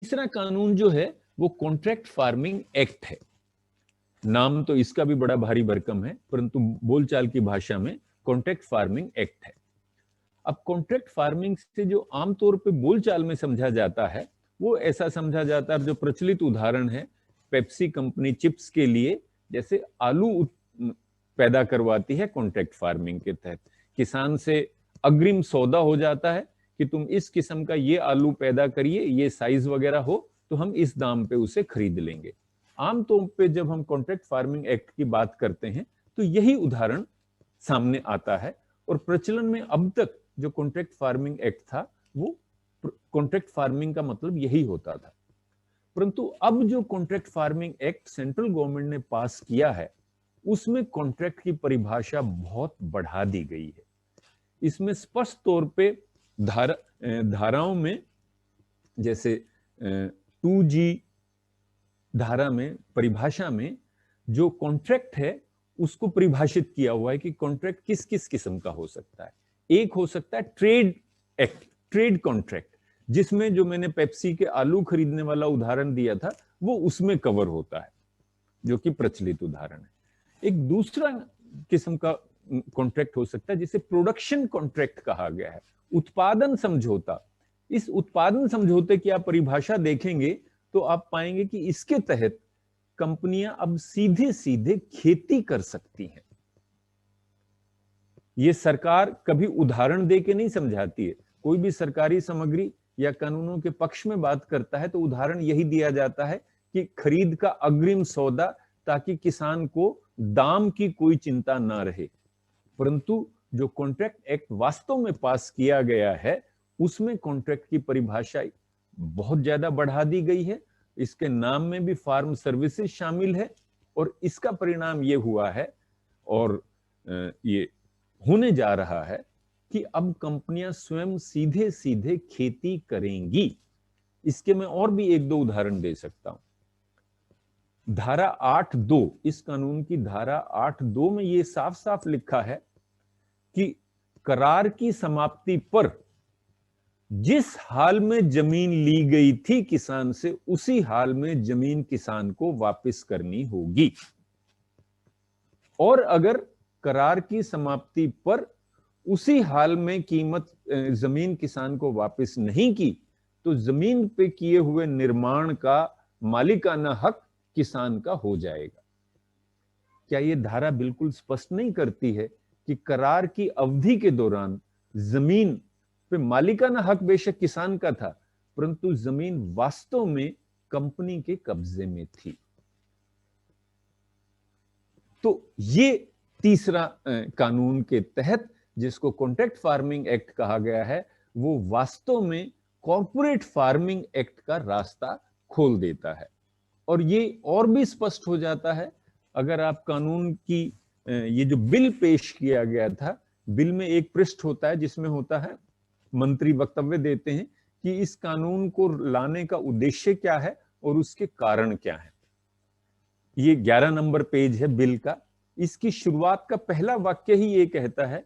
तीसरा कानून जो है वो कॉन्ट्रैक्ट फार्मिंग एक्ट है। नाम तो इसका भी बड़ा भारी भरकम है, परंतु बोलचाल की भाषा में कॉन्ट्रैक्ट फार्मिंग एक्ट है। अब कॉन्ट्रैक्ट फार्मिंग से जो आमतौर पे बोलचाल में समझा जाता है वो ऐसा समझा जाता है, जो प्रचलित उदाहरण है पेप्सी कंपनी चिप्स के लिए, जैसे आलू पैदा करवाती है कॉन्ट्रैक्ट फार्मिंग के तहत। किसान से अग्रिम सौदा हो जाता है कि तुम इस किस्म का ये आलू पैदा करिए, ये साइज वगैरह हो तो हम इस दाम पे उसे खरीद लेंगे। आमतौर पे जब हम कॉन्ट्रैक्ट फार्मिंग एक्ट की बात करते हैं तो यही उदाहरण सामने आता है। और प्रचलन में अब तक जो कॉन्ट्रैक्ट फार्मिंग एक्ट था वो कॉन्ट्रैक्ट फार्मिंग का मतलब यही होता था। परंतु अब जो contract farming act central government ने पास किया है उसमें कॉन्ट्रैक्ट की परिभाषा बहुत बढ़ा दी गई है। इसमें स्पष्ट तौर पे धाराओं में, जैसे 2G धारा में परिभाषा में जो कॉन्ट्रैक्ट है उसको परिभाषित किया हुआ है कि कॉन्ट्रैक्ट किस किस किस्म का हो सकता है। एक हो सकता है ट्रेड एक्ट, ट्रेड कॉन्ट्रैक्ट, जिसमें जो मैंने पेप्सी के आलू खरीदने वाला उदाहरण दिया था वो उसमें कवर होता है, जो कि प्रचलित उदाहरण है। एक दूसरा किस्म का कॉन्ट्रैक्ट हो सकता है जिसे प्रोडक्शन कॉन्ट्रैक्ट कहा गया है, उत्पादन समझौता। इस उत्पादन समझौते की आप परिभाषा देखेंगे तो आप पाएंगे कि इसके तहत कंपनियां अब सीधे सीधे खेती कर सकती हैं। ये सरकार कभी उदाहरण दे के नहीं समझाती है। कोई भी सरकारी सामग्री या कानूनों के पक्ष में बात करता है तो उदाहरण यही दिया जाता है कि खरीद का अग्रिम सौदा, ताकि किसान को दाम की कोई चिंता ना रहे। परंतु जो कॉन्ट्रैक्ट एक्ट वास्तव में पास किया गया है उसमें कॉन्ट्रैक्ट की परिभाषा बहुत ज्यादा बढ़ा दी गई है। इसके नाम में भी फार्म सर्विसेज शामिल है और इसका परिणाम ये हुआ है और ये होने जा रहा है कि अब कंपनियां स्वयं सीधे सीधे खेती करेंगी। इसके मैं और भी एक दो उदाहरण दे सकता हूं। धारा 8(2), इस कानून की धारा 8(2) में यह साफ साफ लिखा है कि करार की समाप्ति पर जिस हाल में जमीन ली गई थी किसान से, उसी हाल में जमीन किसान को वापस करनी होगी। और अगर करार की समाप्ति पर उसी हाल में जमीन किसान को वापस नहीं की तो जमीन पे किए हुए निर्माण का मालिकाना हक किसान का हो जाएगा। क्या यह धारा बिल्कुल स्पष्ट नहीं करती है कि करार की अवधि के दौरान जमीन पे मालिकाना हक बेशक किसान का था, परंतु जमीन वास्तव में कंपनी के कब्जे में थी। तो ये तीसरा कानून के तहत, जिसको कॉन्ट्रैक्ट फार्मिंग एक्ट कहा गया है, वो वास्तव में कॉर्पोरेट फार्मिंग एक्ट का रास्ता खोल देता है। और ये और भी स्पष्ट हो जाता है अगर आप कानून की ये जो बिल पेश किया गया था, बिल में एक पृष्ठ होता है जिसमें होता है, मंत्री वक्तव्य देते हैं कि इस कानून को लाने का उद्देश्य क्या है और उसके कारण क्या है। ये 11 नंबर पेज है बिल का। इसकी शुरुआत का पहला वाक्य ही ये कहता है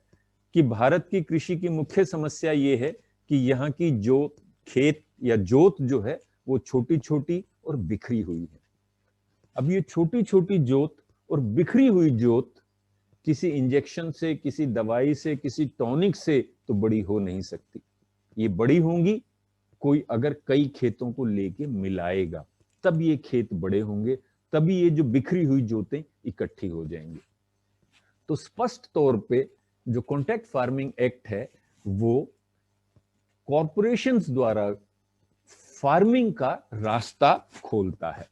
कि भारत की कृषि की मुख्य समस्या ये है कि यहाँ की जो खेत या जोत जो है वो छोटी छोटी और बिखरी हुई है। अब ये छोटी छोटी जोत और बिखरी हुई जोत किसी इंजेक्शन से, किसी दवाई से, किसी टॉनिक से तो बड़ी हो नहीं सकती। ये बड़ी होंगी कोई अगर कई खेतों को लेके मिलाएगा, तब ये खेत बड़े होंगे, तभी ये जो बिखरी हुई जोतें इकट्ठी हो जाएंगी। तो स्पष्ट तौर पे जो कॉन्ट्रैक्ट फार्मिंग एक्ट है वो कॉरपोरेशंस द्वारा फार्मिंग का रास्ता खोलता है।